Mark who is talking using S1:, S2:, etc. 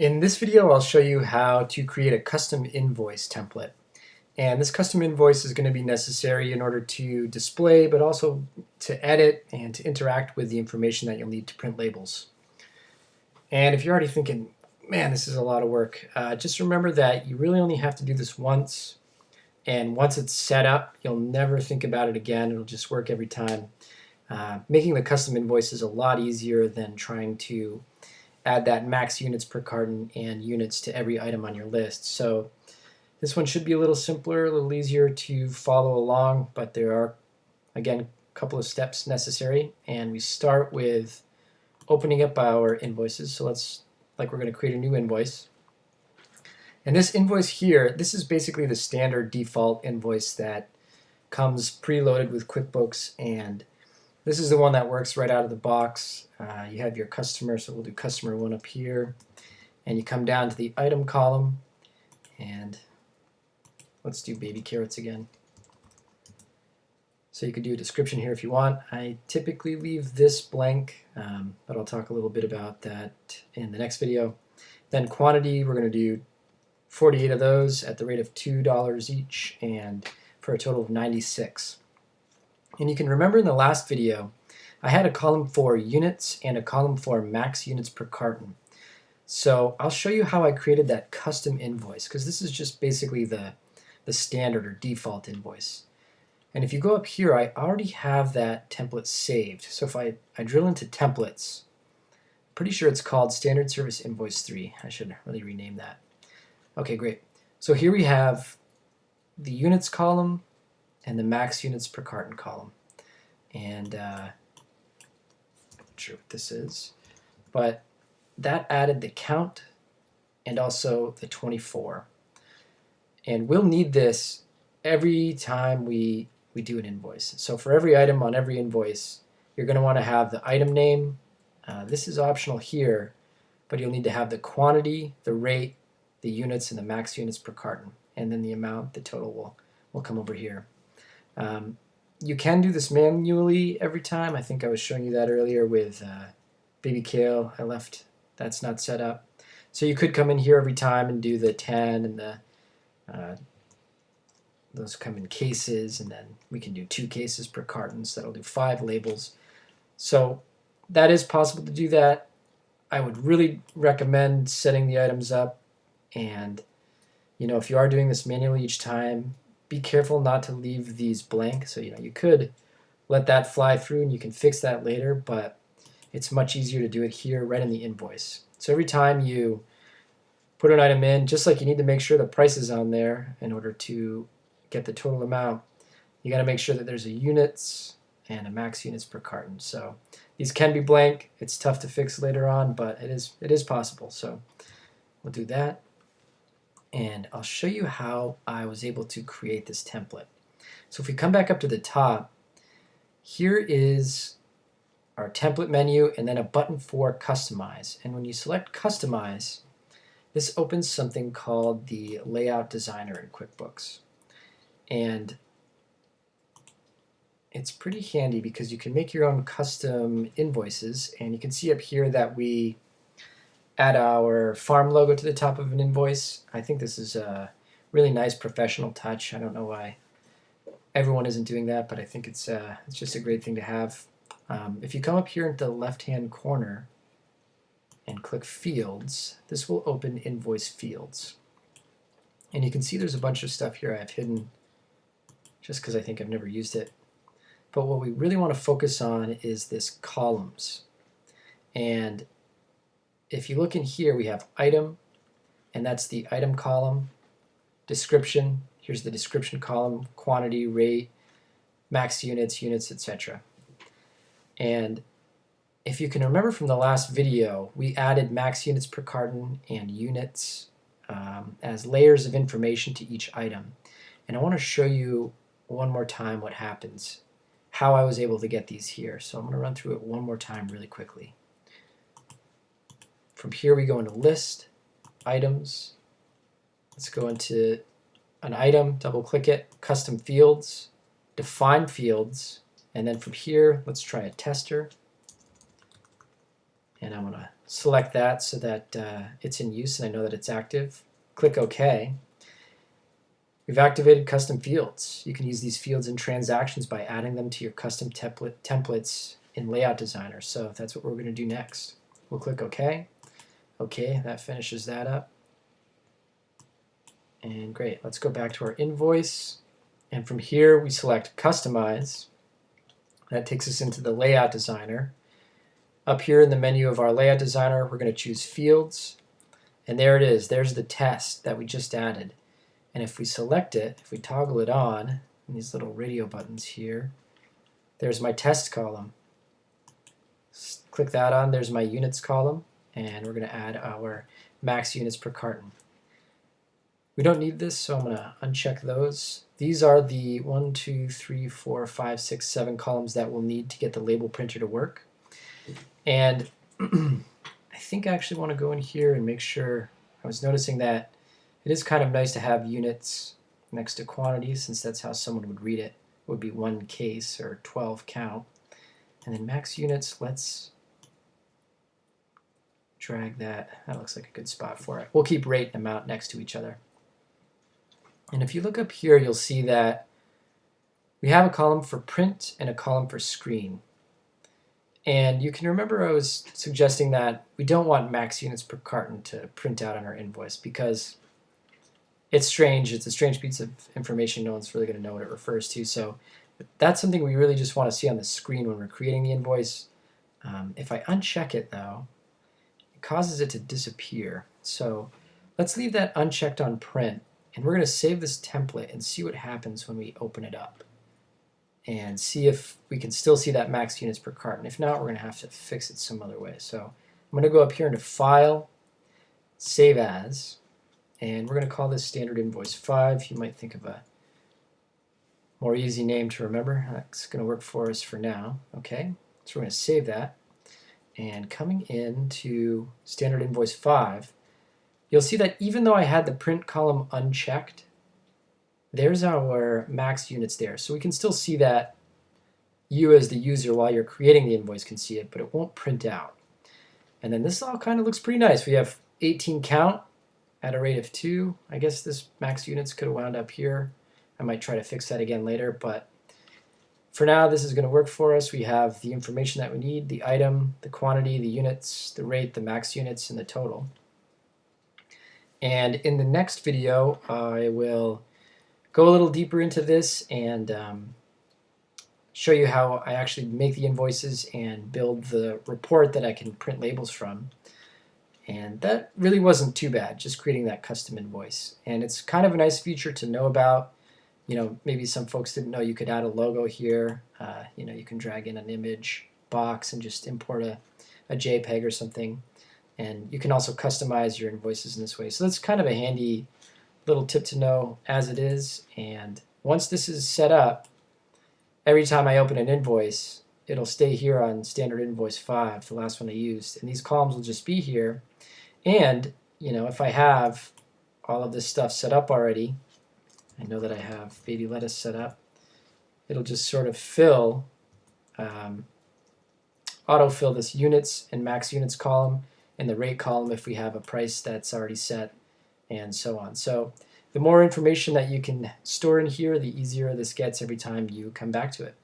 S1: In this video, I'll show you how to create a custom invoice template. And this custom invoice is going to be necessary in order to display, but also to edit and to interact with the information that you'll need to print labels. And if you're already thinking, man, this is a lot of work, just remember that you really only have to do this once. And once it's set up, you'll never think about it again. It'll just work every time. Making the custom invoice is a lot easier than trying to add that max units per carton and units to every item on your list. So this one should be a little simpler, a little easier to follow along, but there are, again, a couple of steps necessary. And we start with opening up our invoices. So we're going to create a new invoice. And this invoice here, this is basically the standard default invoice that comes preloaded with QuickBooks, and this is the one that works right out of the box. You have your customer, so we'll do customer 1 up here, and you come down to the item column, and let's do baby carrots again. So you could do a description here if you want. I typically leave this blank, but I'll talk a little bit about that in the next video. Then quantity, we're going to do 48 of those at the rate of $2 each, and for a total of 96. And you can remember in the last video, I had a column for units and a column for max units per carton. So I'll show you how I created that custom invoice, because this is just basically the standard or default invoice. And if you go up here, I already have that template saved. So if I drill into templates, I'm pretty sure it's called Standard Service Invoice 3. I should really rename that. Okay, great. So here we have the units column and the max units per carton column. And I'm not sure what this is, but that added the count and also the 24. And we'll need this every time we do an invoice. So for every item on every invoice, you're going to want to have the item name. This is optional here, but you'll need to have the quantity, the rate, the units, and the max units per carton. And then the amount, the total will come over here. You can do this manually every time. I think I was showing you that earlier with baby kale. That's not set up. So you could come in here every time and do the 10 and those come in cases, and then we can do 2 cases per carton, so that'll do 5 labels. So that is possible to do that. I would really recommend setting the items up, and if you are doing this manually each time, be careful not to leave these blank. So you could let that fly through and you can fix that later, but it's much easier to do it here right in the invoice. So every time you put an item in, just like you need to make sure the price is on there in order to get the total amount, you got to make sure that there's a units and a max units per carton. So these can be blank. It's tough to fix later on, but it is possible. So we'll do that. And I'll show you how I was able to create this template. So if we come back up to the top, here is our template menu and then a button for customize. And when you select customize, this opens something called the layout designer in QuickBooks. And it's pretty handy because you can make your own custom invoices, and you can see up here that we add our farm logo to the top of an invoice. I think this is a really nice professional touch. I don't know why everyone isn't doing that, but I think it's just a great thing to have. If you come up here into the left-hand corner and click Fields, this will open Invoice Fields. And you can see there's a bunch of stuff here I've hidden just because I think I've never used it. But what we really want to focus on is this columns. And if you look in here, we have item, and that's the item column, description, here's the description column, quantity, rate, max units, etc. And if you can remember from the last video, we added max units per carton and units as layers of information to each item. And I want to show you one more time what happens, how I was able to get these here. So I'm going to run through it one more time really quickly. From here we go into list, items. Let's go into an item, double click it, custom fields, define fields, and then from here let's try a tester. And I want to select that so that it's in use and I know that it's active. Click OK. We've activated custom fields. You can use these fields in transactions by adding them to your custom templates in Layout Designer. So that's what we're going to do next. We'll click OK. OK, that finishes that up. And great, let's go back to our invoice. And from here, we select Customize. That takes us into the Layout Designer. Up here in the menu of our Layout Designer, we're going to choose Fields. And there it is. There's the test that we just added. And if we select it, if we toggle it on, in these little radio buttons here, there's my test column. Click that on, there's my units column, and we're going to add our max units per carton. We don't need this, so I'm going to uncheck those. These are the 1, 2, 3, 4, 5, 6, 7 columns that we'll need to get the label printer to work. And I think I actually want to go in here and make sure. I was noticing that it is kind of nice to have units next to quantities, since that's how someone would read it. It would be 1 case or 12 count. And then max units, let's drag that. That looks like a good spot for it. We'll keep rate and amount next to each other. And if you look up here, you'll see that we have a column for print and a column for screen. And you can remember I was suggesting that we don't want max units per carton to print out on our invoice because it's strange. It's a strange piece of information. No one's really going to know what it refers to. So that's something we really just want to see on the screen when we're creating the invoice. If I uncheck it, though, it causes it to disappear. So let's leave that unchecked on print. And we're going to save this template and see what happens when we open it up. And see if we can still see that max units per carton. If not, we're going to have to fix it some other way. So I'm going to go up here into File, Save As, and we're going to call this Standard Invoice 5. You might think of a more easy name to remember. That's going to work for us for now. Okay, so we're going to save that. And coming into Standard Invoice 5, you'll see that even though I had the print column unchecked, there's our max units there. So we can still see that. You as the user while you're creating the invoice can see it, but it won't print out. And then this all kind of looks pretty nice. We have 18 count at a rate of 2. I guess this max units could have wound up here. I might try to fix that again later, but for now this is going to work for us. We have the information that we need, the item, the quantity, the units, the rate, the max units, and the total. And in the next video I will go a little deeper into this and show you how I actually make the invoices and build the report that I can print labels from. And that really wasn't too bad, just creating that custom invoice. And it's kind of a nice feature to know about. You know, maybe some folks didn't know you could add a logo here. You know, you can drag in an image box and just import a JPEG or something. And you can also customize your invoices in this way. So that's kind of a handy little tip to know as it is. And once this is set up, every time I open an invoice, it'll stay here on Standard Invoice 5, the last one I used, and these columns will just be here. And you know, if I have all of this stuff set up already, I know that I have baby lettuce set up, it'll just sort of fill, autofill this units and max units column and the rate column if we have a price that's already set, and so on. So the more information that you can store in here, the easier this gets every time you come back to it.